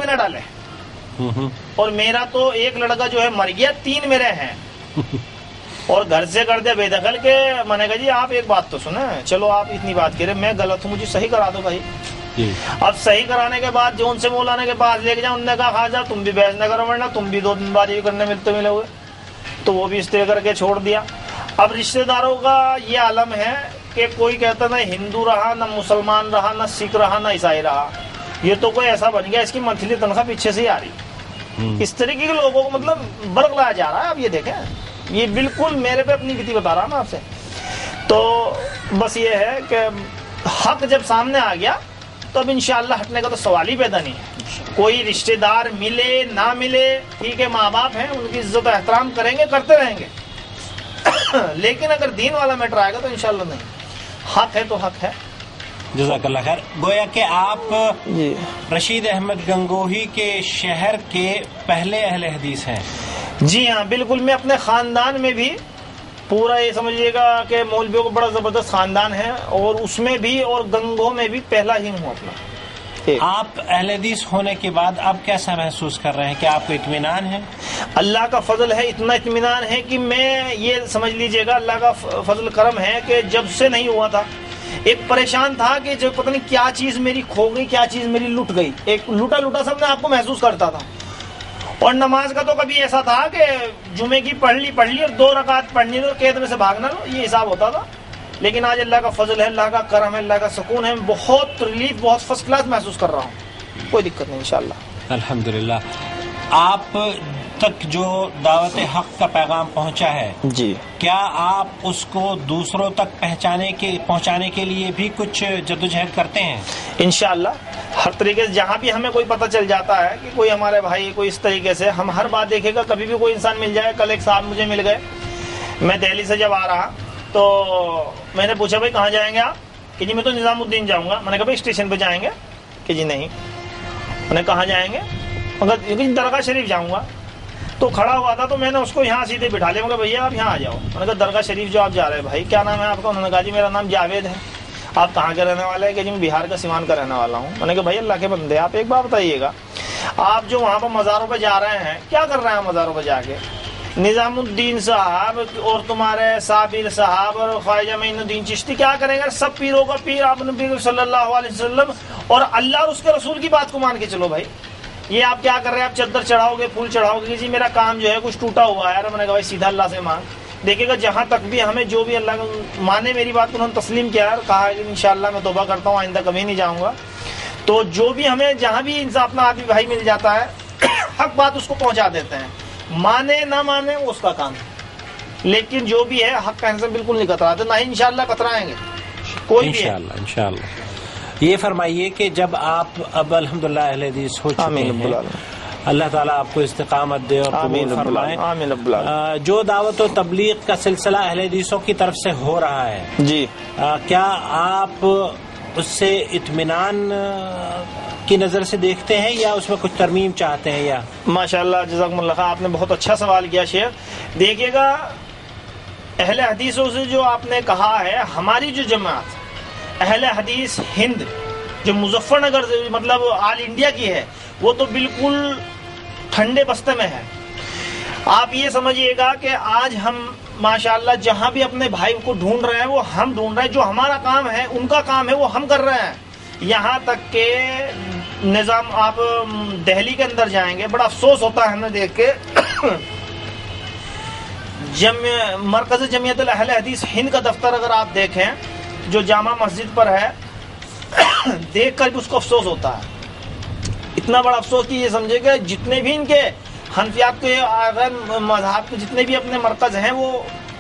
بھی نہ ڈالے. اور میرا تو ایک لڑکا جو ہے مر گیا, 3 میرے ہیں. اور گھر سے کر دیا بے دخل کے. میں نے کہا جی آپ ایک بات تو سنیں, چلو آپ اتنی بات کریں, میں غلط ہوں, مجھے صحیح کرا دو بھائی. اب صحیح کرانے کے بعد جو ان سے مولانا کے پاس لے کے جاؤ, انہوں نے کہا خواجہ تم بھی بحث نہ کرو ورنہ تم بھی 2 دن بعد یہ کرنے ملے ہوئے. تو وہ بھی اس طرح کر کے چھوڑ دیا. اب رشتہ داروں کا یہ عالم ہے کہ کوئی کہتا نہ ہندو رہا, نہ مسلمان رہا, نہ سکھ رہا, نہ عیسائی رہا. یہ تو کوئی ایسا بن گیا اس کی منتھلی تنخواہ پیچھے سے ہی آ رہی. اس طریقے کے لوگوں کو مطلب برق لایا جا رہا ہے. اب یہ دیکھیں, یہ بالکل میرے پہ اپنی بیتی بتا رہا ہوں آپ سے. تو بس یہ ہے کہ حق جب سامنے آ گیا تو اب انشاءاللہ ہٹنے کا تو سوال ہی پیدا نہیں ہے. کوئی رشتہ دار ملے نہ ملے, ٹھیک ہے, ماں باپ ہیں, ان کی عزت و احترام کریں گے, کرتے رہیں گے. لیکن اگر دین والا میٹر آئے گا تو انشاءاللہ نہیں. حق ہے تو حق ہے. جزاک اللہ خیر. گویا کہ آپ رشید احمد گنگوہی کے شہر کے پہلے اہل حدیث ہیں. جی ہاں بالکل. میں اپنے خاندان میں بھی پورا یہ سمجھیے گا کہ مولویوں کو بڑا زبردست خاندان ہے, اور اس میں بھی اور گنگو میں بھی پہلا ہی ہوں اپنا. آپ اہل حدیث ہونے کے بعد اب کیسا محسوس کر رہے ہیں؟ کہ آپ کو اطمینان ہے؟ اللہ کا فضل ہے, اتنا اطمینان ہے کہ میں یہ سمجھ لیجئے گا اللہ کا فضل کرم ہے کہ جب سے نہیں ہوا تھا, ایک پریشان تھا کہ جو پتہ نہیں کیا چیز میری کھو گئی, کیا چیز میری لٹ گئی. ایک لوٹا سب نے آپ کو محسوس کرتا تھا. اور نماز کا تو کبھی ایسا تھا کہ جمعے کی پڑھ لی اور 2 رکعت پڑھنی تو قید میں سے بھاگنا لو, یہ حساب ہوتا تھا. لیکن آج اللہ کا فضل ہے, اللہ کا کرم ہے, اللہ کا سکون ہے. بہت ریلیف, بہت فرسٹ کلاس محسوس کر رہا ہوں. کوئی دقت نہیں انشاءاللہ. الحمدللہ. آپ تک جو دعوت حق کا پیغام پہنچا ہے, جی, کیا آپ اس کو دوسروں تک پہنچانے کے لیے بھی کچھ جدوجہد کرتے ہیں؟ انشاءاللہ ہر طریقے سے. جہاں بھی ہمیں کوئی پتہ چل جاتا ہے کہ کوئی ہمارے بھائی کوئی اس طریقے سے, ہم ہر بات دیکھے گا. کبھی بھی کوئی انسان مل جائے. کل ایک صاحب مجھے مل گئے, میں دہلی سے جب آ رہا تو میں نے پوچھا بھائی کہاں جائیں گے آپ؟ کہ جی میں تو نظام الدین جاؤں گا. میں نے کہا بھائی اسٹیشن پہ جائیں گے؟ کہ جی نہیں. میں نے کہاں جائیں گے؟ مگر درگاہ شریف جاؤں گا. تو کھڑا ہوا تھا تو میں نے اس کو یہاں سیدھے بٹھا لیا. مگر بھیا آپ یہاں آ جاؤ. میں نے کہا درگاہ شریف جو آپ جا رہے ہیں بھائی کیا نام ہے آپ کا؟ انہوں نے کہا جی میرا نام جاوید ہے. آپ کہاں کے رہنے والے ہیں؟ کہ جی میں بہار کا سیوان کا رہنے والا ہوں. میں نے کہا بھائی اللہ کے بندے, آپ ایک بات بتائیے گا, آپ جو وہاں پر مزاروں پہ جا رہے ہیں کیا کر رہے ہیں مزاروں پہ جا کے؟ نظام الدین صاحب اور تمہارے صابر صاحب اور خواجہ معین الدین چشتی کیا کریں گے؟ سب پیروں کا پیر آپ نبی صلی اللہ علیہ وسلم اور اللہ اور اس کے رسول کی بات کو مان کے چلو بھائی. یہ آپ کیا کر رہے ہیں؟ آپ چادر چڑھاؤ گے, پھول چڑھاؤ گے, جی میرا کام جو ہے کچھ ٹوٹا ہوا ہے. میں نے کہا بھائی سیدھا اللہ سے مانگ. دیکھیے گا جہاں تک بھی ہمیں جو بھی اللہ کا مانے میری بات کو انہوں نے تسلیم کیا ہے, کہا کہ انشاءاللہ میں توبہ کرتا ہوں, آئندہ کبھی نہیں جاؤں گا. تو جو بھی ہمیں جہاں بھی انسان اپنا آدمی بھائی مل جاتا ہے حق بات اس کو پہنچا دیتے ہیں. مانے نہ مانے وہ اس کا کام ہے, لیکن جو بھی ہے حق کہنے سے بالکل نہیں کتراتے, نہ ہی انشاءاللہ کترائیں گے کوئی بھی. انشاءاللہ. یہ فرمائیے کہ جب آپ اب الحمدللہ اہل حدیث ہو چکے ہیں, اللہ تعالیٰ آپ کو استقامت دے اور قبول فرمائے. جو دعوت و تبلیغ کا سلسلہ اہل حدیثوں کی طرف سے ہو رہا ہے, جی, کیا آپ اس سے اطمینان کی نظر سے دیکھتے ہیں یا اس میں کچھ ترمیم چاہتے ہیں؟ یا ماشاءاللہ جزاکم اللہ خیر, آپ نے بہت اچھا سوال کیا شیخ. دیکھیے گا اہل حدیثوں سے جو آپ نے کہا ہے, ہماری جو جماعت اہل حدیث ہند جو مظفر نگر مطلب آل انڈیا کی ہے, وہ تو بالکل ٹھنڈے بستے میں ہے. آپ یہ سمجھیے گا کہ آج ہم ماشاءاللہ جہاں بھی اپنے بھائی کو ڈھونڈ رہے ہیں وہ ہم ڈھونڈ رہے ہیں. جو ہمارا کام ہے ان کا کام ہے وہ ہم کر رہے ہیں. یہاں تک کہ نظام آپ دہلی کے اندر جائیں گے, بڑا افسوس ہوتا ہے ہمیں دیکھ کے, مرکز جمعیت الاہل حدیث ہند کا دفتر اگر آپ دیکھیں جو جامع مسجد پر ہے, دیکھ کر بھی اس کو افسوس ہوتا ہے. اتنا بڑا افسوس کہ یہ سمجھے کہ جتنے بھی ان کے حنفیات کے مذہب کے جتنے بھی اپنے مرکز ہیں وہ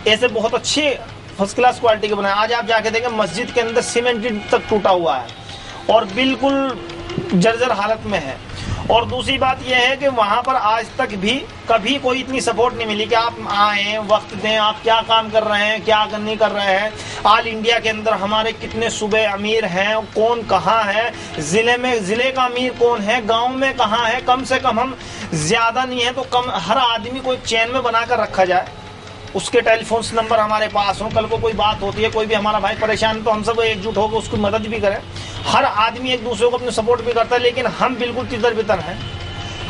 ایسے بہت اچھے فرسٹ کلاس کوالٹی کے بنائے. آج آپ جا کے دیکھیں مسجد کے اندر سیمنٹ تک ٹوٹا ہوا ہے اور بالکل جرجر حالت میں ہے. اور دوسری بات یہ ہے کہ وہاں پر آج تک بھی کبھی کوئی اتنی سپورٹ نہیں ملی کہ آپ آئیں, وقت دیں, آپ کیا کام کر رہے ہیں, کیا نہیں کر رہے ہیں. آل انڈیا کے اندر ہمارے کتنے صوبے امیر ہیں, کون کہاں ہے, ضلع کا امیر کون ہے, گاؤں میں کہاں ہے. کم سے کم ہم زیادہ نہیں ہے تو کم ہر آدمی کو ایک چین میں بنا کر رکھا جائے. اس کے ٹیلی فون نمبر ہمارے پاس ہوں، کل کو کوئی بات ہوتی ہے، کوئی بھی ہمارا بھائی پریشان ہے تو ہم سب ایک جٹ ہو کے اس کی مدد بھی کریں. ہر آدمی ایک دوسرے کو اپنے سپورٹ بھی کرتا ہے، لیکن ہم بالکل تتر بتر ہیں.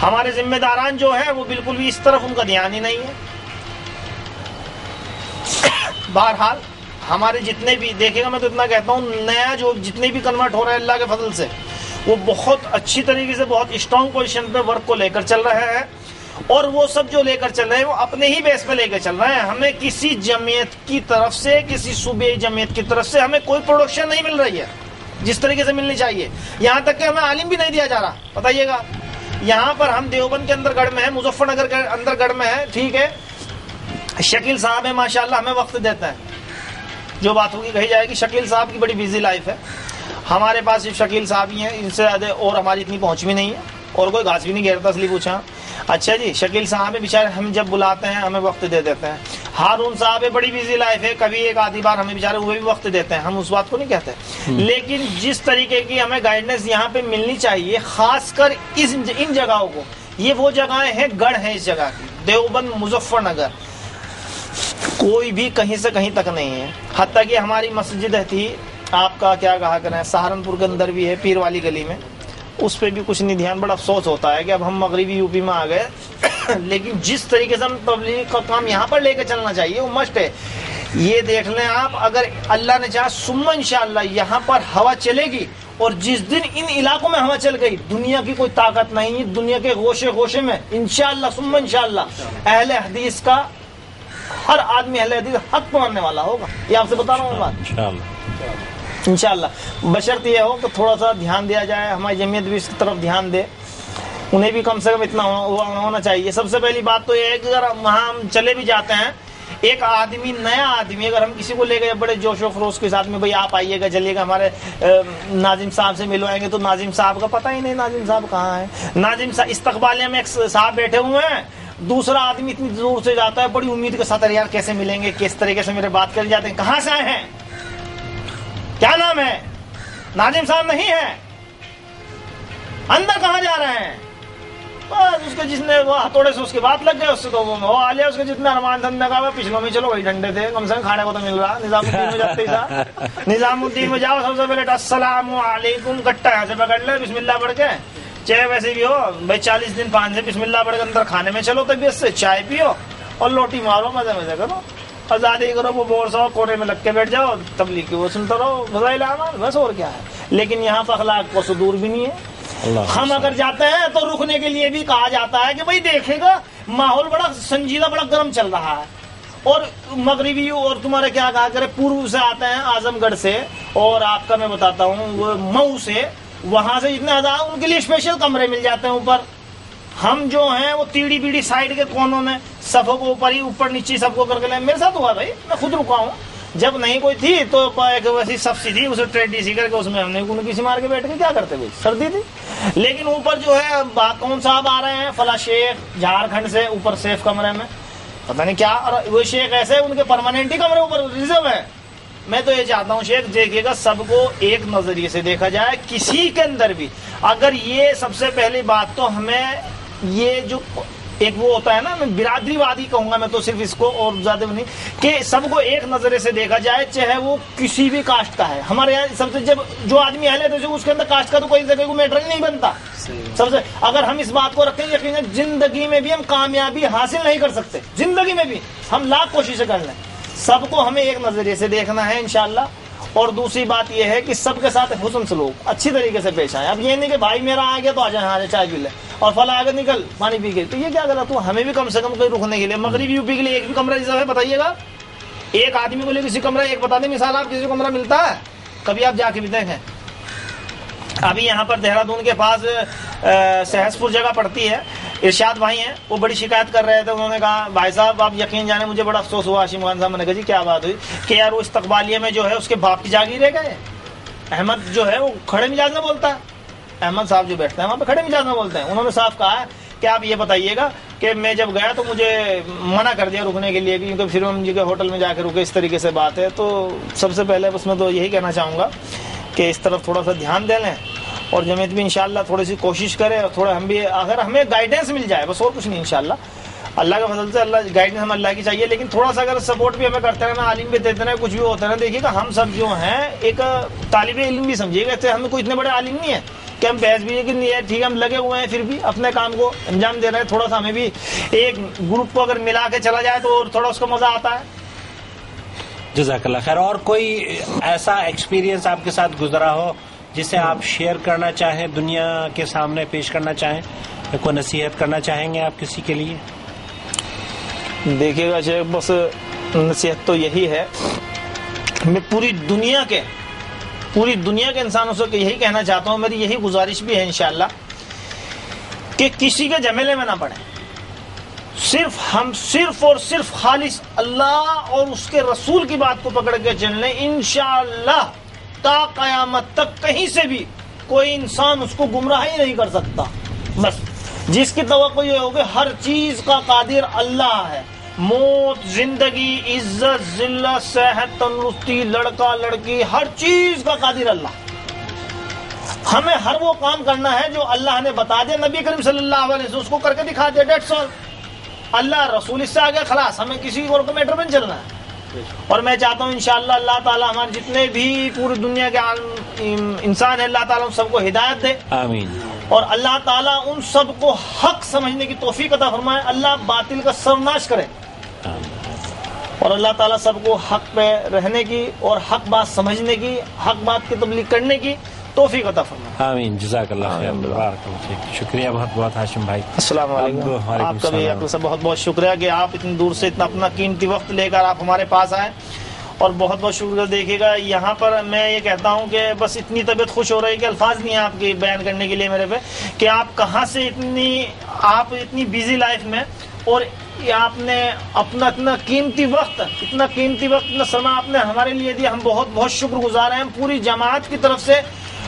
ہمارے ذمہ داران جو ہیں وہ بالکل بھی اس طرف ان کا دھیان ہی نہیں ہے. بہرحال ہمارے جتنے بھی دیکھے گا، میں تو اتنا کہتا ہوں، نیا جو جتنے بھی کنورٹ ہو رہے ہیں اللہ کے فضل سے، وہ بہت اچھی طریقے سے بہت اسٹرانگ پوزیشن پہ ورک کو لے کر چل رہے ہیں. اور وہ سب جو لے کر چل رہے ہیں وہ اپنے ہی بیس پہ لے کر چل رہے ہیں. ہمیں کسی جمعیت کی طرف سے، کسی صوبے جمعیت کی طرف سے ہمیں کوئی پروڈکشن نہیں مل رہی ہے جس طریقے سے ملنی چاہیے. یہاں تک کہ ہمیں عالم بھی نہیں دیا جا رہا. بتائیے گا، یہاں پر ہم دیوبند کے اندر گڑھ میں ہیں، مظفر نگر کے اندر گڑھ میں ہیں، ٹھیک ہے، شکیل صاحب ہے ماشاءاللہ، ہمیں وقت دیتے ہیں. جو بات ہوگی کہی جائے گی. شکیل صاحب کی بڑی بزی لائف ہے، ہمارے پاس صرف شکیل صاحب ہی ہیں، ان سے زیادہ اور ہماری اتنی پہنچ بھی نہیں ہے، اور کوئی گھاس بھی نہیں گھیرتا، اس لیے پوچھا. اچھا جی، شکیل صاحب بیچارے ہم جب بلاتے ہیں ہمیں وقت دے دیتے ہیں. ہارون صاحب بڑی بزی لائف ہے، کبھی ایک آدھی بار ہمیں بیچارے وہ بھی وقت دیتے ہیں، ہم اس بات کو نہیں کہتے. لیکن جس طریقے کی ہمیں گائیڈنس یہاں پہ ملنی چاہیے، خاص کر ان جگہوں کو، یہ وہ جگہیں ہیں، گڑھ ہیں اس جگہ کی، دیوبند مظفر نگر، کوئی بھی کہیں سے کہیں تک نہیں ہے. حتیٰ کہ ہماری مسجد تھی، آپ کا کیا کہا کریں، سہارنپور کے اندر بھی ہے، پیر والی گلی میں، اس پہ بھی کچھ نہیں دھیان. بڑا افسوس ہوتا ہے کہ اب ہم مغربی یو پی میں آ گئے. لیکن جس طریقے سے ہم تبلیغ کا کام یہاں پر لے کے چلنا چاہیے وہ مسٹ ہے. یہ دیکھ لیں آپ، اگر اللہ نے چاہا ثم انشاءاللہ یہاں پر ہوا چلے گی، اور جس دن ان علاقوں میں ہوا چل گئی، دنیا کی کوئی طاقت نہیں، دنیا کے گوشے گوشے میں انشاءاللہ ثم انشاءاللہ اہل حدیث کا ہر آدمی اہل حدیث حق پکڑنے والا ہوگا. یہ آپ سے بتا رہا ہوں بات انشاءاللہ. بشرط یہ ہو کہ تھوڑا سا دھیان دیا جائے، ہماری جمعیت بھی اس کی طرف دھیان دے، انہیں بھی کم سے کم اتنا ہونا چاہیے. سب سے پہلی بات تو یہ ہے کہ اگر وہاں ہم چلے بھی جاتے ہیں، ایک آدمی، نیا آدمی، اگر ہم کسی کو لے گئے بڑے جوش و خروش کے ساتھ میں، بھائی آپ آئیے گا، چلیے گا، ہمارے ناظم صاحب سے ملوائیں گے، تو ناظم صاحب کا پتہ ہی نہیں ناظم صاحب کہاں ہے. ناظم صاحب استقبالیہ میں ایک صاحب بیٹھے ہوئے ہیں، دوسرا آدمی اتنی دور سے جاتا ہے بڑی امید کے ساتھ، یار کیسے ملیں گے، کس طریقے سے میرے بات کر جاتے ہیں، کہاں سے آئے ہیں، کیا نام ہے، ناظم صاحب نہیں ہے، اندر کہاں جا رہے ہیں. بس اس کے جس نے وہ ہتھوڑے سے اس کی بات لگ گئے، اس سے تو وہ آ لیا، اس کے جتنے ارمان دھندے کا پچھلوں میں، چلو وہی ڈنڈے تھے، کم سے کم کھانے کو تو مل رہا. نظام الدین میں جاتے ہی نظام الدین میں جاؤ، سب سے پہلے السلام علیکم کٹا یہاں سے پکڑ لے، بسم اللہ پڑھ کے، چاہے ویسے بھی ہو بھائی 40 دن 5 سے بسم اللہ پڑھ کے اندر کھانے میں چلو، طبیعت سے چائے پیو اور لوٹی مارو، مزے مزے کرو، آزادی کرو، وہ بور سو کونے میں لگ کے بیٹھ جاؤ، تبلیغ کی وہ سنتا رہو، فضائل اعمال، بس اور کیا ہے. لیکن یہاں پر اخلاق کو صدور بھی نہیں ہے. ہم اگر جاتے ہیں تو رکنے کے لیے بھی کہا جاتا ہے کہ بھائی دیکھے گا ماحول بڑا سنجیدہ، بڑا گرم چل رہا ہے، اور مغربی اور تمہارے کیا کہا کرے پورو سے آتے ہیں، اعظم گڑھ سے، اور آپ کا میں بتاتا ہوں وہ مئو سے، وہاں سے جتنے آزاد ان کے لیے اسپیشل کمرے مل جاتے ہیں اوپر. ہم جو ہیں وہ تیڑی بیڑی سائڈ کے کونوں میں، صفوں کو اوپر ہی اوپر نیچے سب کو کر کے لیں. میرے ساتھ ہوا بھائی، میں خود رکا ہوں، جب نہیں کوئی تھی تو ایک ویسی سب سی تھی، اسے ٹریڈی سی کر کے اس میں ہم نے کسی مار کے بیٹھ کے کیا کرتے بھائی، سردی تھی. لیکن اوپر جو ہے کون صاحب آ رہے ہیں، فلاں شیخ جھارکھنڈ سے، اوپر سیف کمرے میں، پتہ نہیں کیا، اور وہ شیخ ایسے ان کے پرماننٹ ہی کمرے اوپر ریزرو ہے. میں تو یہ چاہتا ہوں شیخ دیکھیے گا سب کو ایک نظریے سے دیکھا جائے، کسی کے اندر بھی اگر یہ سب سے پہلی بات تو ہمیں یہ جو ایک وہ ہوتا ہے نا، میں برادری وادی کہوں گا میں تو صرف اس کو، اور زیادہ نہیں، کہ سب کو ایک نظرے سے دیکھا جائے، چاہے وہ کسی بھی کاسٹ کا ہے. ہمارے یہاں سب سے جب جو آدمی اہل ہے تو اس کے اندر کاسٹ کا تو کوئی جگہ کو میٹر ہی نہیں بنتا. سب سے اگر ہم اس بات کو رکھیں، یقیناً زندگی میں بھی ہم کامیابی حاصل نہیں کر سکتے، زندگی میں بھی ہم لاکھ کوششیں کر لیں، سب کو ہمیں ایک نظریے سے دیکھنا ہے انشاءاللہ. اور دوسری بات یہ ہے کہ سب کے ساتھ حسن سلوک، اچھی طریقے سے پیش آئے. اب یہ نہیں کہ بھائی میرا آ گیا تو آ جائے چائے پی لے، اور فلاں آگے نکل پانی پی کے، تو یہ کیا غلط ہوا. ہمیں بھی کم سے کم کوئی رکنے کے لیے، مغربی یو پی کے لیے ایک بھی کمرہ ریزرو ہے بتائیے گا، ایک آدمی کو لے کسی کمرہ، ایک بتا دیں مثال، آپ کسی کو کمرہ ملتا ہے کبھی آپ جا کے بھی دیکھیں. ابھی یہاں پر دہرادون کے پاس سہس پور جگہ پڑتی ہے، ارشاد بھائی ہیں، وہ بڑی شکایت کر رہے تھے. انہوں نے کہا بھائی صاحب آپ یقین جانے مجھے بڑا افسوس ہوا. ہاشم خان صاحب نے کہا جی کیا بات ہوئی، کہ یار وہ استقبالیہ میں جو ہے اس کے باپ کی جاگیر رہ گئے. احمد جو ہے وہ کھڑے مزاج میں بولتا ہے، احمد صاحب جو بیٹھتے ہیں وہاں پہ کھڑے مزاج میں بولتے ہیں. انہوں نے صاف کہا ہے کہ آپ یہ بتائیے گا کہ میں جب گیا تو مجھے منع کر دیا رکنے کے لیے، کیونکہ پھر ہم جی کے ہوٹل میں جا کے رکے، اس طریقے سے بات ہے. تو سب سے پہلے اس میں تو یہی کہنا چاہوں گا کہ اس طرف تھوڑا سا دھیان دے لیں، اور جمعیت بھی انشاءاللہ تھوڑی سی کوشش کرے، اور تھوڑا ہم بھی، اگر ہمیں گائیڈنس مل جائے بس اور کچھ نہیں انشاءاللہ. اللہ کے فضل سے اللہ گائیڈنس ہم اللہ کی چاہیے، لیکن تھوڑا سا اگر سپورٹ بھی ہمیں کرتے رہنا، عالم بھی دیتے رہے، کچھ بھی ہوتا ہے نا، دیکھیے گا ہم سب جو ہیں ایک طالب علم بھی سمجھیے گا، ہمیں کوئی اتنے بڑے عالم نہیں ہے کہ ہم بحث بھی کہ نہیں ہے، ٹھیک ہے ہم لگے ہوئے ہیں پھر بھی اپنے کام کو انجام دے رہے ہیں، تھوڑا سا ہمیں بھی ایک گروپ کو اگر ملا کے چلا جائے تو تھوڑا اس کو مزہ آتا ہے۔ جزاک اللہ خیر۔ اور کوئی ایسا ایکسپیرینس آپ کے ساتھ گزرا ہو جسے آپ شیئر کرنا چاہیں، دنیا کے سامنے پیش کرنا چاہیں، یا کوئی نصیحت کرنا چاہیں گے آپ کسی کے لیے؟ دیکھیے گا شیخ، بس نصیحت تو یہی ہے، میں پوری دنیا کے انسانوں سے یہی کہنا چاہتا ہوں، میری یہی گزارش بھی ہے انشاءاللہ، کہ کسی کے جھمیلے میں نہ پڑیں، ہم صرف اور صرف خالص اللہ اور اس کے رسول کی بات کو پکڑ کے چل لیں، انشاءاللہ تا قیامت تک کہیں سے بھی کوئی انسان اس کو گمراہ ہی نہیں کر سکتا۔ بس جس کی توقع یہ ہوگی، ہر چیز کا قادر اللہ ہے، موت، زندگی، عزت، ذلت، صحت، تندرستی، لڑکا لڑکی، ہر چیز کا قادر اللہ۔ ہمیں ہر وہ کام کرنا ہے جو اللہ نے بتا دیا، نبی کریم صلی اللہ علیہ وسلم اس کو کر کے دکھا دیا، دیٹس آل۔ اللہ رسول اس سے آگے خلاص، ہمیں کسی اور کو میٹر میں چلنا ہے۔ اور میں چاہتا ہوں انشاءاللہ اللہ تعالی ہمارے جتنے بھی پوری دنیا کے انسان ہیں، اللہ تعالیٰ ان سب کو ہدایت دے، آمین۔ اور اللہ تعالیٰ ان سب کو حق سمجھنے کی توفیق عطا فرمائے، اللہ باطل کا سرناش کرے، اور اللہ تعالیٰ سب کو حق پہ رہنے کی اور حق بات سمجھنے کی، حق بات کی تبلیغ کرنے کی توفیق عطا فرمائے۔ آمین۔ جزاک اللہ خیر، بارک اللہ فیک۔ شکریہ بہت بہت ہاشم بھائی۔ السلام علیکم۔ آپ کا بھی آپ سے بہت بہت شکریہ کہ آپ اتنی دور سے اتنا اپنا قیمتی وقت لے کر آپ ہمارے پاس آئے، اور بہت بہت شکریہ۔ دیکھیے گا یہاں پر میں یہ کہتا ہوں کہ بس اتنی طبیعت خوش ہو رہی ہے کہ الفاظ نہیں ہیں آپ کی بیان کرنے کے لیے میرے پہ، کہ آپ کہاں سے آپ اتنی بیزی لائف میں، اور آپ نے اپنا اتنا قیمتی وقت اتنا سمے آپ نے ہمارے لیے دیا، ہم بہت بہت شکر گزار ہیں پوری جماعت کی طرف سے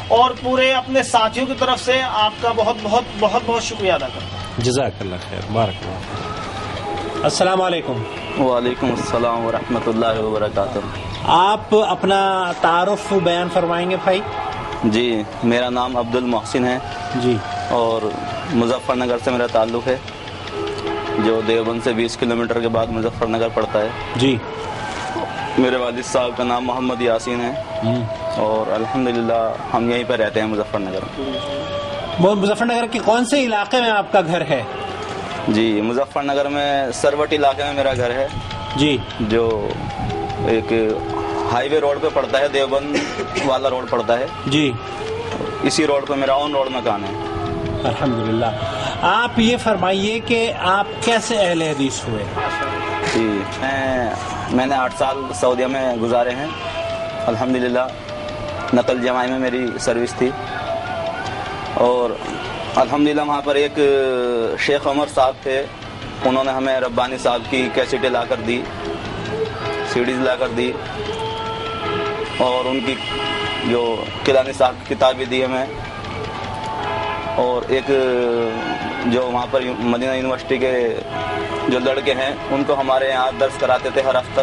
اور پورے اپنے ساتھیوں کی طرف سے، آپ کا بہت بہت بہت بہت شکریہ ادا کرتا ہوں۔ جزاک اللہ خیر، بارک اللہ۔ السلام علیکم۔ وعلیکم السلام ورحمۃ اللہ وبرکاتہ۔ آپ اپنا تعارف بیان فرمائیں گے بھائی؟ جی، میرا نام عبد المحسن ہے جی، اور مظفر نگر سے میرا تعلق ہے، جو دیوبند سے 20 کلومیٹر کے بعد مظفر نگر پڑتا ہے۔ جی، میرے والد صاحب کا نام محمد یاسین ہے، اور الحمدللہ ہم یہیں پہ رہتے ہیں مظفر نگر۔ مظفر نگر کے کون سے علاقے میں آپ کا گھر ہے؟ جی، مظفر نگر میں سروٹ علاقے میں میرا گھر ہے، جی، جو ایک ہائی وے روڈ پہ پڑتا ہے، دیوبند والا روڈ پڑتا ہے، جی، اسی روڈ پہ میرا آن روڈ مکان ہے۔ الحمدللہ۔ آپ یہ فرمائیے کہ آپ کیسے اہل حدیث ہوئے؟ جی، میں نے 8 سال سعودیہ میں گزارے ہیں، الحمدللہ نقل جماعی میں میری سروس تھی، اور الحمدللہ وہاں پر ایک شیخ عمر صاحب تھے، انہوں نے ہمیں ربانی صاحب کی کیسٹیں لا کر دی، سیڈیز لا کر دی، اور ان کی جو کلانی صاحب کی کتابیں دی ہمیں، اور ایک جو وہاں پر مدینہ یونیورسٹی کے جو لڑکے ہیں ان کو ہمارے یہاں درس کراتے تھے ہر ہفتہ۔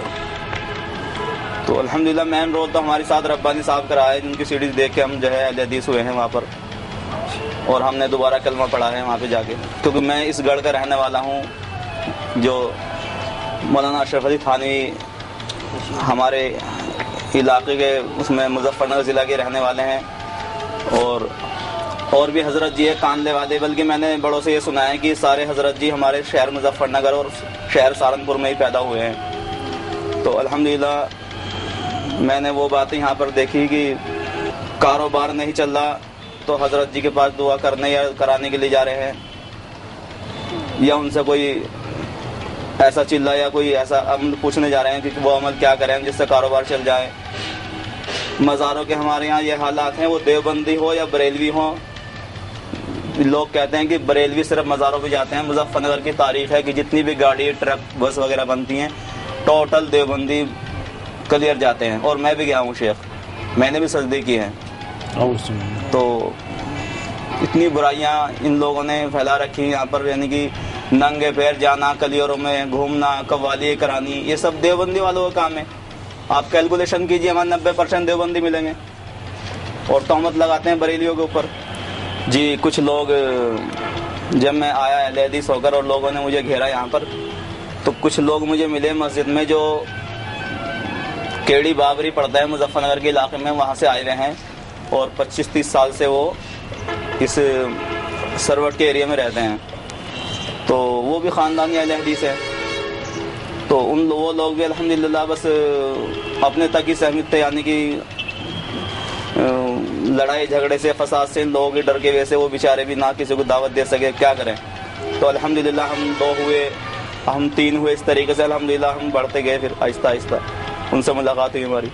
تو الحمدللہ مین رول تو ہمارے ساتھ ربانی صاحب کا رہا ہے، جن کی سیڈیز دیکھ کے ہم جو ہے اہل حدیث ہوئے ہیں وہاں پر، اور ہم نے دوبارہ کلمہ پڑھا ہے وہاں پہ جا کے، کیونکہ میں اس گڑھ کا رہنے والا ہوں، جو مولانا اشرف علی تھانوی ہمارے علاقے کے اس میں مظفر نگر ضلع کے رہنے والے ہیں، اور بھی حضرت جی ہے کانلے والے، بلکہ میں نے بڑوں سے یہ سنا ہے کہ سارے حضرت جی ہمارے شہر مظفر نگر اور شہر سہارنپور میں ہی پیدا ہوئے ہیں۔ تو الحمدللہ میں نے وہ باتیں یہاں پر دیکھی کہ کاروبار نہیں چل رہا تو حضرت جی کے پاس دعا کرنے یا کرانے کے لیے جا رہے ہیں، یا ان سے کوئی ایسا چلا یا کوئی ایسا عمل پوچھنے جا رہے ہیں کہ وہ عمل کیا کریں جس سے کاروبار چل جائے۔ مزاروں کے ہمارے یہاں یہ حالات ہیں، وہ دیوبندی ہو یا بریلوی ہو، لوگ کہتے ہیں کہ بریلوی صرف مزاروں پہ جاتے ہیں۔ مظفر نگر کی تاریخ ہے کہ جتنی بھی گاڑی، ٹرک، بس وغیرہ بنتی ہیں ٹوٹل دیوبندی کلیئر جاتے ہیں، اور میں بھی گیا ہوں شیخ، میں نے بھی سجدے کیے ہیں۔ تو اتنی برائیاں ان لوگوں نے پھیلا رکھی یہاں پر، یعنی کہ ننگے پیر جانا، کلیئروں میں گھومنا، قوالی کرانی، یہ سب دیوبندی والوں کا کام ہے۔ آپ کیلکولیشن کیجئے، ہمیں 90% دیوبندی ملیں گے، اور تہمت لگاتے ہیں بریلیوں کے اوپر۔ جی، کچھ لوگ جب میں آیا اہل حدیث ہو کر اور لوگوں نے مجھے گھیرا یہاں پر، تو کچھ لوگ مجھے ملے مسجد میں جو کیڑی بابری پڑتا ہے مظفر نگر کے علاقے میں، وہاں سے آئے ہوئے ہیں اور 25-30 سال سے وہ اس سروٹ کے ایریا میں رہتے ہیں، تو وہ بھی خاندانی اہل حدیث ہے۔ تو وہ لوگ بھی الحمدللہ بس اپنے تک ہی سہمت تھے، یعنی کہ لڑائی جھگڑے سے، فساد سے، ان لوگوں کے ڈر کے وجہ سے وہ بیچارے بھی نہ کسی کو دعوت دے سکے، کیا کریں۔ تو الحمدللہ ہم 2 ہوئے، ہم 3 ہوئے، اس طریقے سے الحمدللہ ہم بڑھتے گئے، پھر آہستہ آہستہ ان سے ملاقات ہوئی ہماری۔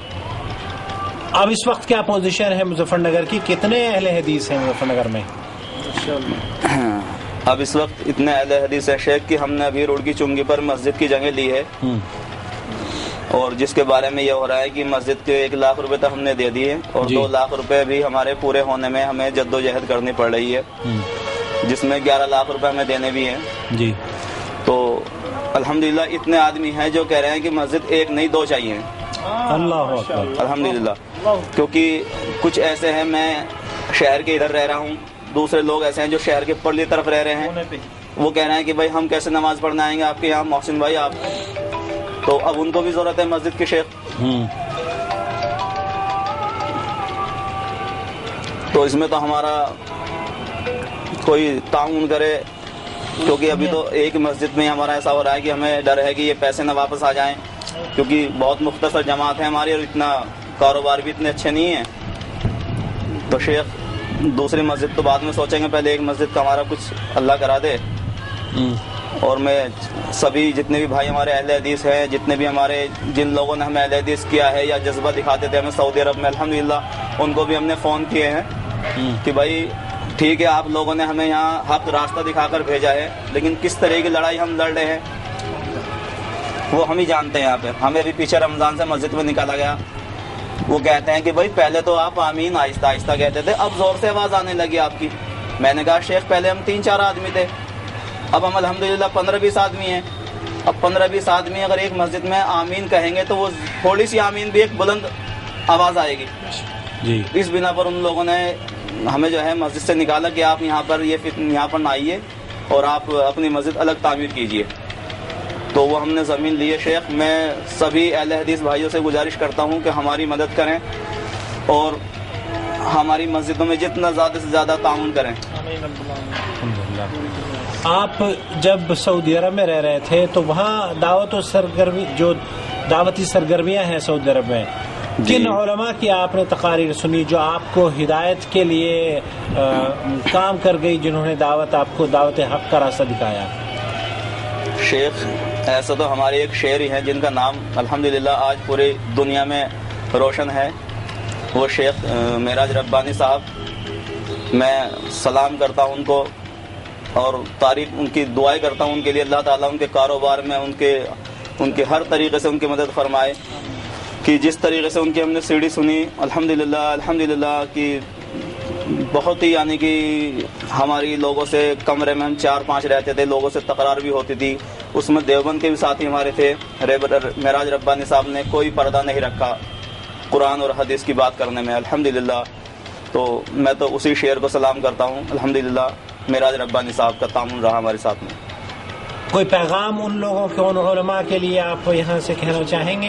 اب اس وقت کیا پوزیشن ہے مظفر نگر کی؟ کتنے اہل حدیث ہیں مظفر نگر میں؟ اب اس وقت اتنے اہل حدیث ہے شیخ کہ ہم نے ابھی روڈ کی چنگی پر مسجد کی جگہ لی ہے، اور جس کے بارے میں یہ ہو رہا ہے کہ مسجد کے 1 لاکھ روپے تک ہم نے دے دیے، اور 2 لاکھ روپے بھی ہمارے پورے ہونے میں ہمیں جدوجہد کرنی پڑ رہی ہے، جس میں 11 لاکھ روپے ہمیں دینے بھی ہیں جی۔ تو الحمدللہ اتنے آدمی ہیں جو کہہ رہے ہیں کہ مسجد 1 نہیں 2 چاہیے۔ اللہ اکبر، الحمدللہ، کیونکہ کچھ ایسے ہیں، میں شہر کے ادھر رہ رہا ہوں، دوسرے لوگ ایسے ہیں جو شہر کے پرلی طرف رہ رہے ہیں، وہ کہہ رہے ہیں کہ بھائی ہم کیسے نماز پڑھنے آئیں گے آپ کے یہاں محسن بھائی آپ، تو اب ان کو بھی ضرورت ہے مسجد کے شیخ۔ تو اس میں تو ہمارا کوئی تعاون کرے، کیونکہ ابھی تو ایک مسجد میں ہمارا ایسا ہو رہا ہے کہ ہمیں ڈر ہے کہ یہ پیسے نہ واپس آ جائیں، کیونکہ بہت مختصر جماعت ہے ہماری اور اتنا کاروبار بھی اتنے اچھے نہیں ہیں۔ تو شیخ دوسری مسجد تو بعد میں سوچیں گے، پہلے ایک مسجد کا ہمارا کچھ اللہ کرا دے۔ اور میں سبھی جتنے بھی بھائی ہمارے اہل حدیث ہیں، جتنے بھی ہمارے جن لوگوں نے ہمیں اہل حدیث کیا ہے یا جذبہ دکھاتے تھے ہمیں سعودی عرب میں، الحمدللہ ان کو بھی ہم نے فون کیے ہیں کہ بھائی ٹھیک ہے آپ لوگوں نے ہمیں یہاں حق راستہ دکھا کر بھیجا ہے، لیکن کس طرح کی لڑائی ہم لڑ رہے ہیں وہ ہم ہی جانتے ہیں۔ یہاں پہ ہمیں بھی پیچھے رمضان سے مسجد میں نکالا گیا، وہ کہتے ہیں کہ بھائی پہلے تو آپ آمین آہستہ آہستہ کہتے تھے، اب زور سے آواز آنے لگی آپ کی۔ میں نے کہا شیخ پہلے ہم 3-4 آدمی تھے، اب ہم الحمدللہ 15-20 آدمی ہیں۔ اب 15-20 آدمی اگر ایک مسجد میں آمین کہیں گے تو وہ تھوڑی سی آمین بھی ایک بلند آواز آئے گی جی۔ اس بنا پر ان لوگوں نے ہمیں جو ہے مسجد سے نکالا کہ آپ یہاں پر نہ آئیے اور آپ اپنی مسجد الگ تعمیر کیجئے۔ تو وہ ہم نے زمین لی ہے شیخ۔ میں سبھی اہل حدیث بھائیوں سے گزارش کرتا ہوں کہ ہماری مدد کریں اور ہماری مسجدوں میں جتنا زیادہ سے زیادہ تعاون کریں۔ آپ جب سعودی عرب میں رہ رہے تھے تو وہاں دعوت و سرگرمی، جو دعوتی سرگرمیاں ہیں سعودی عرب میں، کن علماء کی آپ نے تقاریر سنی جو آپ کو ہدایت کے لیے کام کر گئی، جنہوں نے آپ کو دعوت حق کا راستہ دکھایا؟ شیخ ایسا تو ہمارے ایک شیخ ہی ہیں جن کا نام الحمدللہ آج پوری دنیا میں روشن ہے، وہ شیخ معراج ربانی صاحب۔ میں سلام کرتا ہوں ان کو اور تعریف ان کی دعائیں کرتا ہوں ان کے لیے، اللہ تعالیٰ ان کے کاروبار میں ان کے ہر طریقے سے ان کی مدد فرمائے، کہ جس طریقے سے ان کی ہم نے سیڑھی سنی الحمدللہ کہ بہت ہی، یعنی کہ ہماری لوگوں سے کمرے میں ہم 4-5 رہتے تھے، لوگوں سے تکرار بھی ہوتی تھی، اس میں دیوبند کے بھی ساتھی ہمارے تھے۔ معراج ربانی صاحب نے کوئی پردہ نہیں رکھا قرآن اور حدیث کی بات کرنے میں الحمدللہ۔ تو میں تو اسی شعر کو سلام کرتا ہوں، الحمدللہ معراج ربانی صاحب کا تعاون رہا ہمارے ساتھ میں۔ کوئی پیغام ان لوگوں کے، ان علماء کے لیے آپ یہاں سے کہنا چاہیں گے؟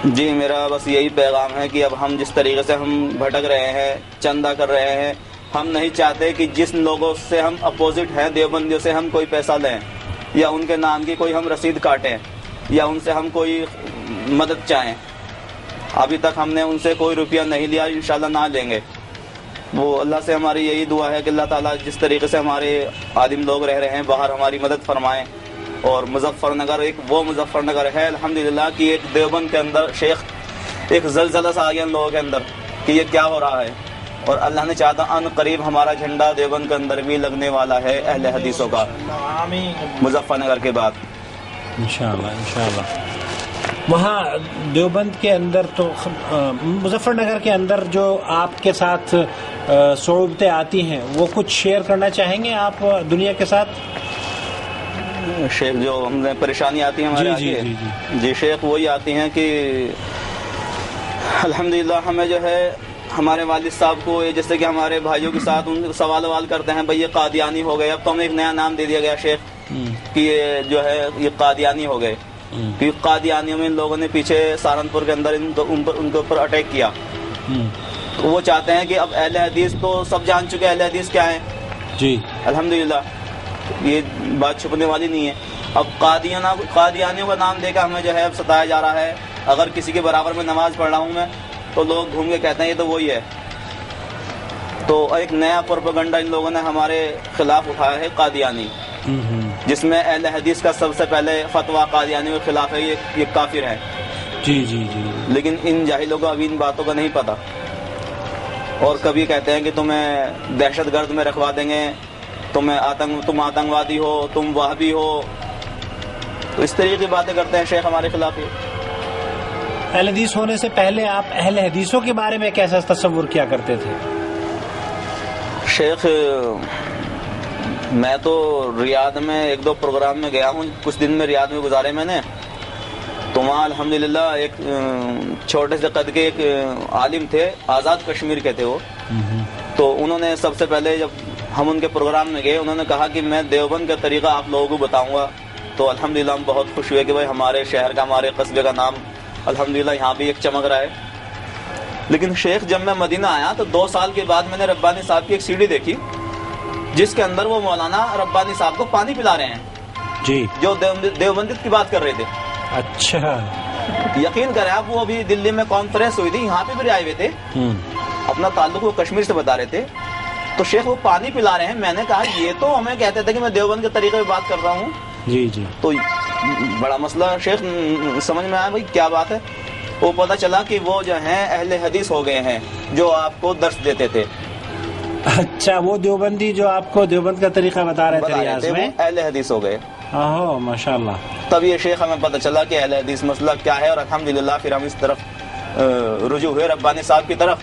جی میرا بس یہی پیغام ہے کہ اب ہم جس طریقے سے ہم بھٹک رہے ہیں، چندہ کر رہے ہیں، ہم نہیں چاہتے کہ جس لوگوں سے ہم اپوزٹ ہیں، دیوبندیوں سے ہم کوئی پیسہ لیں یا ان کے نام کی کوئی ہم رسید کاٹیں یا ان سے ہم کوئی مدد چاہیں۔ ابھی تک ہم نے ان سے کوئی روپیہ نہیں لیا، انشاءاللہ نہ لیں گے۔ وہ اللہ سے ہماری یہی دعا ہے کہ اللہ تعالیٰ جس طریقے سے ہمارے عالم لوگ رہ رہے ہیں باہر ہماری مدد فرمائیں۔ اور مظفر نگر ایک وہ مظفر نگر ہے الحمدللہ کہ ایک دیوبند کے اندر شیخ ایک زلزلہ سا آ گیا ان لوگوں کے اندر کہ یہ کیا ہو رہا ہے، اور اللہ نے چاہتا ان قریب ہمارا جھنڈا دیوبند کے اندر بھی لگنے والا ہے اہل حدیثوں کا مظفر نگر کے بعد انشاءاللہ۔ وہاں دیوبند کے اندر تو مظفر نگر کے اندر جو آپ کے ساتھ صعوبتیں آتی ہیں وہ کچھ شیئر کرنا چاہیں گے آپ دنیا کے ساتھ؟ شیخ جو ہم نے پریشانی آتی ہیں ہمارے آگے، جی شیخ وہی آتی ہیں کہ الحمدللہ ہمیں جو ہے ہمارے والد صاحب کو جیسے کہ ہمارے بھائیوں کے ساتھ ان سوال کرتے ہیں بھائی یہ قادیانی ہو گئے، اب تو ہمیں ایک نیا نام دے دیا گیا شیخ کہ یہ جو ہے یہ قادیانی ہو گئے، کیونکہ قادیانیوں میں ان لوگوں نے پیچھے سہارنپور کے اندر ان کے اوپر اٹیک کیا، تو وہ چاہتے ہیں کہ اب اہل حدیث تو سب جان چکے اہل حدیث کیا ہیں جی الحمدللہ، یہ بات چھپنے والی نہیں ہے، اب قادیانیوں کا نام دے کر ہمیں جو ہے اب ستایا جا رہا ہے، اگر کسی کے برابر میں نماز پڑھ رہا ہوں میں تو لوگ گھوم کے کہتے ہیں یہ تو وہی ہے، تو ایک نیا پروپیگنڈا ان لوگوں نے ہمارے خلاف اٹھایا ہے قادیانی، جس میں اہل حدیث کا سب سے پہلے فتویٰ قادیانیوں کے خلاف ہے، یہ کافر ہے جی جی جی، لیکن ان جاہلوں کو ابھی ان باتوں کا نہیں پتہ، اور کبھی کہتے ہیں کہ تمہیں دہشت گرد میں رکھوا دیں گے، تم آتنکوادی ہو، تم وہابی ہو، تو اس طریقے کی باتیں کرتے ہیں شیخ ہمارے خلاف ہی۔ اہل حدیث ہونے سے پہلے آپ اہل حدیثوں کے بارے میں کیسا تصور کیا کرتے تھے؟ شیخ میں تو ریاض میں ایک دو پروگرام میں گیا ہوں، کچھ دن میں ریاض میں گزارے میں نے، تو وہاں الحمدللہ ایک چھوٹے سے قد کے ایک عالم تھے، آزاد کشمیر کے تھے وہ، تو انہوں نے سب سے پہلے جب ہم ان کے پروگرام میں گئے انہوں نے کہا کہ میں دیوبند کا طریقہ آپ لوگوں کو بتاؤں گا، تو الحمدللہ ہم بہت خوش ہوئے کہ بھائی ہمارے شہر کا، ہمارے قصبے کا نام الحمدللہ یہاں بھی ایک چمک رہا ہے۔ لیکن شیخ جب میں مدینہ آیا تو 2 سال کے بعد میں نے ربانی صاحب کی ایک سیڑھی دیکھی جس کے اندر وہ مولانا ربانی صاحب کو پانی پلا رہے ہیں جی، جو دیوبندیت کی بات کر رہے تھے۔ اچھا، یقین کریں آپ، وہ ابھی دلی میں کانفرنس ہوئی تھی، یہاں پہ بھی آئے ہوئے تھے، اپنا تعلق وہ کشمیر سے بتا رہے تھے، تو شیخ وہ پانی پلا رہے ہیں، میں نے کہا یہ تو ہمیں کہتے تھے کہ میں دیوبند کے طریقے پہ بات کر رہا ہوں جی جی، تو بڑا مسئلہ شیخ سمجھ میں آیا بھائی کیا بات ہے، وہ پتہ چلا کہ وہ جو ہیں اہل حدیث ہو گئے ہیں جو آپ کو درس دیتے تھے۔ اچھا، وہ دیوبندی جو آپ کو دیوبند کا طریقہ بتا رہے تھے ریاض میں اہل حدیث ہو گئے۔ ماشاءاللہ، تب یہ شیخ ہمیں پتہ چلا کہ اہل حدیث مسئلہ کیا ہے، اور الحمدللہ پھر ہم اس طرف رجوع ہوئے ربانی صاحب کی طرف،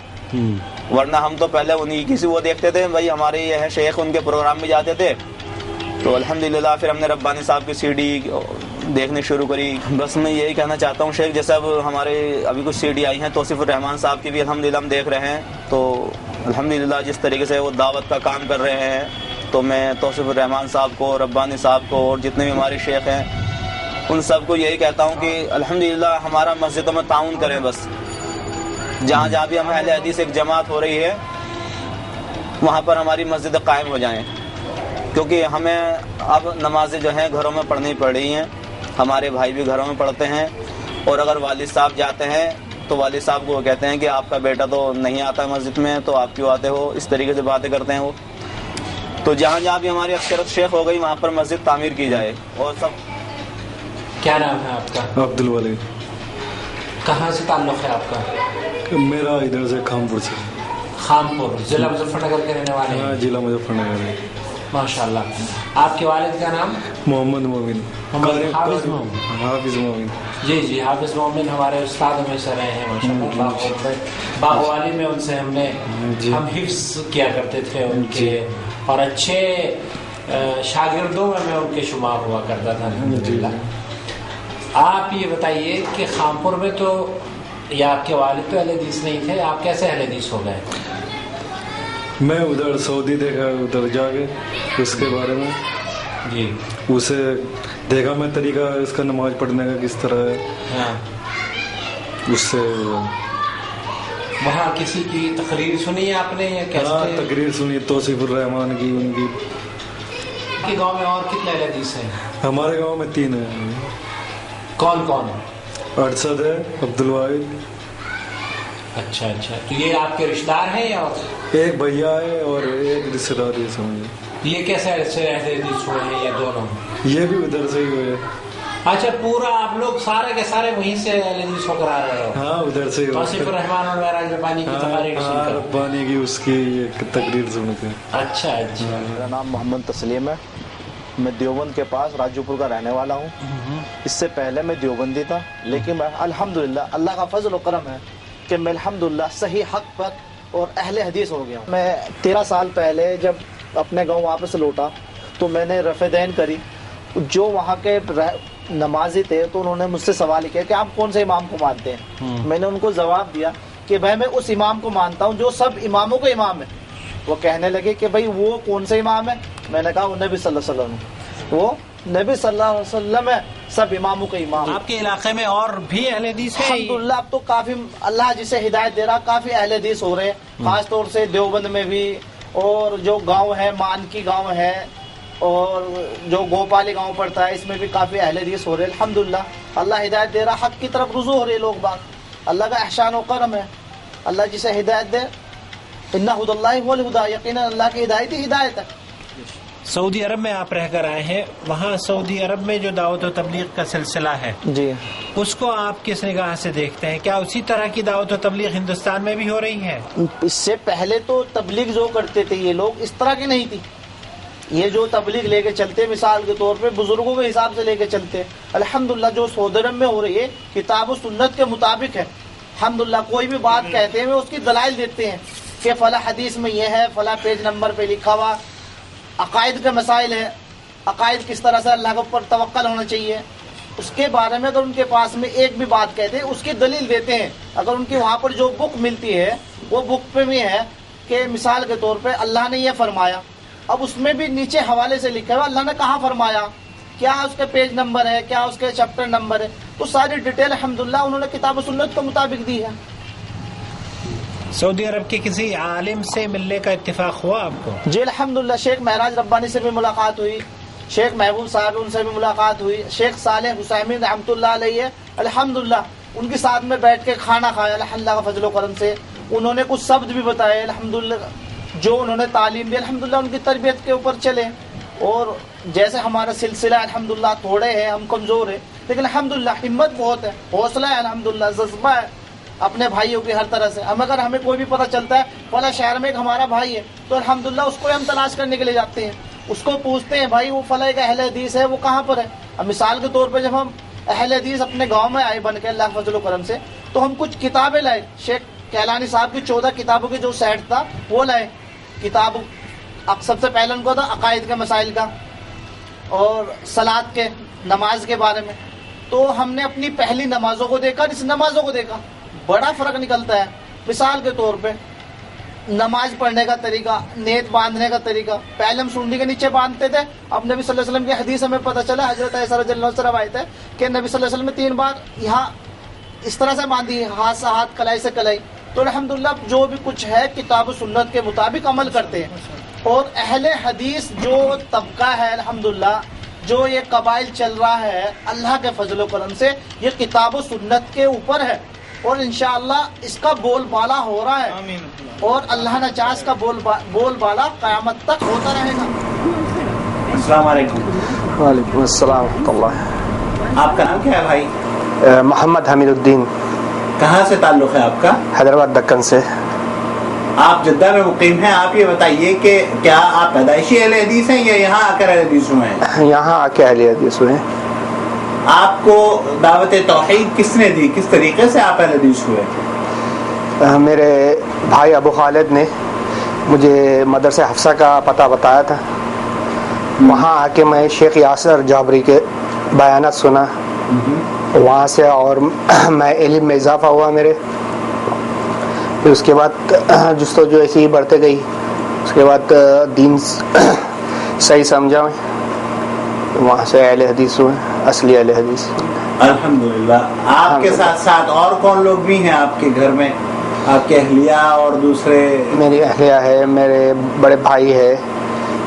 ورنہ ہم تو پہلے انہیں کسی وہ دیکھتے تھے بھائی ہمارے یہ ہے شیخ، ان کے پروگرام میں جاتے تھے، تو الحمدللہ پھر ہم نے ربانی صاحب کی سی ڈی دیکھنے شروع کری۔ بس میں یہی کہنا چاہتا ہوں شیخ، جیسے اب ہمارے ابھی کچھ سی ڈی آئی ہیں توصیف الرحمان صاحب کی بھی الحمدللہ ہم دیکھ رہے ہیں، تو الحمدللہ جس طریقے سے وہ دعوت کا کام کر رہے ہیں، تو میں توصیف الرحمان صاحب کو، ربانی صاحب کو، اور جتنے بھی ہمارے شیخ ہیں ان سب کو یہی کہتا ہوں کہ الحمدللہ ہمارا مسجدوں میں تعاون کریں، بس جہاں جہاں بھی ہم اہل حدیث ایک جماعت ہو رہی ہے وہاں پر ہماری مسجد قائم ہو جائیں، کیونکہ ہمیں اب نمازیں جو ہیں گھروں میں پڑھنی پڑ رہی ہیں، ہمارے بھائی بھی گھروں میں پڑھتے ہیں، اور اگر والد صاحب جاتے ہیں تو والد صاحب کو وہ کہتے ہیں کہ آپ کا بیٹا تو نہیں آتا مسجد میں تو آپ کیوں آتے ہو، اس طریقے سے باتیں کرتے ہیں وہ، تو جہاں جہاں بھی ہماری اکثرت شیخ ہو گئی وہاں پر مسجد تعمیر کی جائے۔ اور سب کیا نام ہے آپ کا؟ عبدالولی۔ کہاں سے تعلق ہے آپ کا؟ میرا ادھر سے خامپور سے۔ خامپور ضلع مظفر نگر کے رہنے والے ہیں؟ ضلع مظفر نگر۔ ماشاءاللہ۔ آپ کے والد کا نام؟ محمد مومن۔ حافظ محمد۔ حافظ مومن جی جی، حافظ مومن ہمارے استاد میں سے رہے ہیں ماشاءاللہ، باغوالی میں ان سے ہم حفظ کیا کرتے تھے ان کے، اور اچھے شاگردوں میں ان کے شمار ہوا کرتا تھا الحمدللہ۔ آپ یہ بتائیے کہ خامپور میں تو یا آپ کے والد تو اہل حدیث نہیں تھے، آپ کیسے اہل حدیث ہو گئے؟ میں ادھر سعودی دیکھا، ادھر جا کے اس کے بارے میں جی اسے دیکھا میں، طریقہ اس کا نماز پڑھنے کا کس طرح ہے، اس سے وہاں کسی کی تقریر سنی ہے آپ نے یا کیسے؟ تقریر سنی توصیف الرحمان کی، ان کی۔ آپ کے گاؤں میں اور کتنے اہل حدیث ہیں؟ ہمارے گاؤں میں 3 ہیں۔ کون کون؟ ارشد ہے، عبدالواحد۔ اچھا اچھا، تو یہ آپ کے رشتہ دار ہیں یا ایک بھیا ہے اور ایک رشتے دار، یہ سمجھے۔ یہ کیسے اہل حدیث ہوئے ہیں یہ دونوں؟ یہ بھی ادھر سے ہی ہوئے۔ اچھا، پورا آپ لوگ سارے کے سارے وہیں سے اہل حدیث ہو کر آ رہے ہو؟ ہاں ادھر سے ہی۔ توصیف الرحمان اور معراج ربانی کی تقاریر سن کر؟ ربانی کی اس کی تقریر سن کے۔ اچھا اچھا۔ میرا نام محمد تسلیم ہے، میں دیوبند کے پاس راجو پور کا رہنے والا ہوں۔ اس سے پہلے میں دیوبندی تھا، لیکن میں الحمدللہ اللہ کا فضل و کرم ہے کہ میں الحمدللہ صحیح حق پر اور اہل حدیث ہو گیا ہوں۔ میں 13 سال پہلے جب اپنے گاؤں واپس لوٹا تو میں نے رفع دین کری، جو وہاں کے نمازی تھے تو انہوں نے مجھ سے سوال کیا کہ آپ کون سے امام کو مانتے ہیں؟ میں نے ان کو جواب دیا کہ بھائی میں اس امام کو مانتا ہوں جو سب اماموں کا امام ہے. وہ کہنے لگے کہ بھائی وہ کون سے امام ہے؟ میں نے کہا وہ نبی صلی اللہ علیہ وسلم، وہ نبی صلی اللہ علیہ وسلم ہے سب اماموں کا امام. آپ کے علاقے میں اور بھی اہل حدیث ہیں؟ الحمدللہ اب تو کافی اللہ جسے ہدایت دے رہا، کافی اہل حدیث ہو رہے ہیں، خاص طور سے دیوبند میں بھی، اور جو گاؤں ہے مانکی گاؤں ہے اور جو گوپالی گاؤں پڑتا ہے اس میں بھی کافی اہل حدیث ہو رہے ہیں. الحمدللہ اللہ ہدایت دے رہا، حق کی طرف رجوع ہو رہے لوگ باغ. اللہ کا احسان و کرم ہے، اللہ جسے ہدایت دے. اِنَّ هُدَى اللَّهِ هُوَ الْهُدَى، یقینا اللہ کی ہدایت ہی ہدایت ہے. سعودی عرب میں آپ رہ کر آئے ہیں، وہاں سعودی عرب میں جو دعوت و تبلیغ کا سلسلہ ہے جی اس کو آپ کس نگاہ سے دیکھتے ہیں؟ کیا اسی طرح کی دعوت و تبلیغ ہندوستان میں بھی ہو رہی ہے؟ اس سے پہلے تو تبلیغ جو کرتے تھے یہ لوگ اس طرح کی نہیں تھی. یہ جو تبلیغ لے کے چلتے مثال کے طور پہ بزرگوں کے حساب سے لے کے چلتے. الحمدللہ جو سعودی عرب میں ہو رہی ہے کتاب و سنت کے مطابق ہے. الحمدللہ کوئی بھی بات کہتے ہیں وہ اس کی دلائل دیتے ہیں کہ فلاں حدیث میں یہ ہے، فلاں پیج نمبر پہ لکھا ہوا. عقائد کے مسائل ہے، عقائد کس طرح سے اللہ کے اوپر توکل ہونا چاہیے، اس کے بارے میں اگر ان کے پاس میں ایک بھی بات کہتے ہیں اس کی دلیل دیتے ہیں. اگر ان کی وہاں پر جو بک ملتی ہے وہ بک پہ بھی ہے کہ مثال کے طور پہ اللہ نے یہ فرمایا، اب اس میں بھی نیچے حوالے سے لکھا ہے اللہ نے کہاں فرمایا، کیا اس کے پیج نمبر ہے، کیا اس کے چیپٹر نمبر ہے، تو ساری ڈیٹیل الحمدللہ انہوں نے کتاب و سنت کے مطابق دی ہے. سعودی عرب کے کسی عالم سے ملنے کا اتفاق ہوا آپ کو؟ جی الحمدللہ شیخ معراج ربانی سے بھی ملاقات ہوئی، شیخ محبوب صاحب ان سے بھی ملاقات ہوئی، شیخ صالح حسینی رحمۃ اللہ علیہ الحمدللہ ان کے ساتھ میں بیٹھ کے کھانا کھایا. اللہ کا فضل و کرم سے انہوں نے کچھ شبد بھی بتائے الحمدللہ، جو انہوں نے تعلیم دی الحمدللہ ان کی تربیت کے اوپر چلے. اور جیسے ہمارا سلسلہ الحمدللہ تھوڑے ہیں، ہم کمزور ہیں، لیکن الحمدللہ ہمت بہت ہے، حوصلہ ہے، الحمدللہ جذبہ ہے اپنے بھائیوں کی ہر طرح سے. اگر ہمیں کوئی بھی پتہ چلتا ہے فلاں شہر میں ایک ہمارا بھائی ہے تو الحمدللہ اس کو ہم تلاش کرنے کے لیے جاتے ہیں، اس کو پوچھتے ہیں بھائی وہ فلاں ایک اہل حدیث ہے وہ کہاں پر ہے. اب مثال کے طور پہ جب ہم اہل حدیث اپنے گاؤں میں آئے بن کے اللہ کے فضل و کرم سے تو ہم کچھ کتابیں لائے. شیخ کیلانی صاحب کی 14 کتابوں کی جو سیٹ تھا وہ لائے. کتاب سب سے پہلے ان کو تھا عقائد کے مسائل کا اور صلاۃ کے، نماز کے بارے میں. تو ہم نے اپنی پہلی نمازوں کو دیکھا، اس نمازوں کو دیکھا، بڑا فرق نکلتا ہے. مثال کے طور پہ نماز پڑھنے کا طریقہ، نیت باندھنے کا طریقہ، پہلے ہم سنڈی کے نیچے باندھتے تھے. اب نبی صلی اللہ علیہ وسلم کی حدیث ہمیں پتہ چلا، حضرت عائشہ رضی اللہ عنہا سے روایت ہے کہ نبی صلی اللہ علیہ وسلم نے 3 بار یہاں اس طرح سے باندھی، ہاتھ سے ہاتھ، کلائی سے کلائی. تو الحمدللہ جو بھی کچھ ہے کتاب و سنت کے مطابق عمل کرتے ہیں. اور اہل حدیث جو طبقہ ہے الحمدللہ، جو یہ قبائل چل رہا ہے اللہ کے فضل و کرم سے یہ کتاب و سنت کے اوپر ہے اور انشاءاللہ اس کا بول بالا ہو رہا ہے اور اللہ نہ چاہے اس کا بول بالا قیامت تک ہوتا رہے گا. السلام علیکم. وعلیکم السلام ورحمۃ اللہ. آپ کا نام کیا ہے بھائی؟ محمد حمید الدین. کہاں سے تعلق ہے آپ کا؟ حیدرآباد دکن سے. آپ جدہ میں مقیم ہیں. آپ یہ بتائیے کہ کیا آپ پیدائشی اہل حدیث ہیں یا یہاں آ کر اہل حدیث ہوئے ہیں؟ یہاں آ کے اہل حدیث ہوئے. آپ کو دعوت توحید کس نے دی؟ کس طریقے سے آپ اہل حدیث ہوئے؟ میرے بھائی ابو خالد نے مجھے مدرسہ حفصہ کا پتہ بتایا تھا. وہاں آ کے میں شیخ یاسر جابری کے بیانات سنا، وہاں سے اور میں علم میں اضافہ ہوا میرے. پھر اس کے بعد جستجو ایسی ہی بڑھتے گئی. اس کے بعد دین صحیح سمجھا میں، وہاں سے اہل حدیث ہوئے، اصلی اہل حدیث. الحمدللہ. آپ کے ساتھ ساتھ اور کون لوگ بھی ہیں آپ کے گھر میں؟ آپ کے اہلیہ اور دوسرے؟ میری اہلیہ ہے، میرے بڑے بھائی ہے،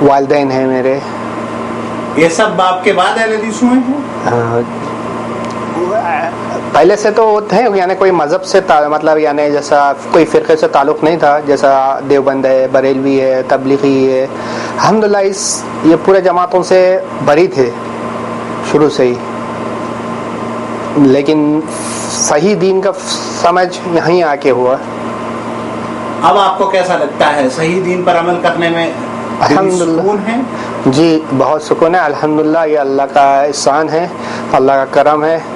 والدین ہیں میرے. یہ سب باپ کے بعد اہل حدیث ہوئے ہیں؟ پہلے سے تو تھے، یعنی کوئی مذہب سے مطلب یعنی جیسا کوئی فرقے سے تعلق نہیں تھا، جیسا دیوبند ہے، بریلوی ہے، تبلیغی ہے. الحمدللہ یہ پورے جماعتوں سے بری تھے شروع سے ہی، لیکن صحیح دین کا سمجھ یہیں آ کے ہوا. اب آپ کو کیسا لگتا ہے؟ صحیح دین پر عمل کرنے میں سکون ہے؟ جی بہت سکون ہے الحمدللہ. یہ اللہ کا احسان ہے، اللہ کا کرم ہے.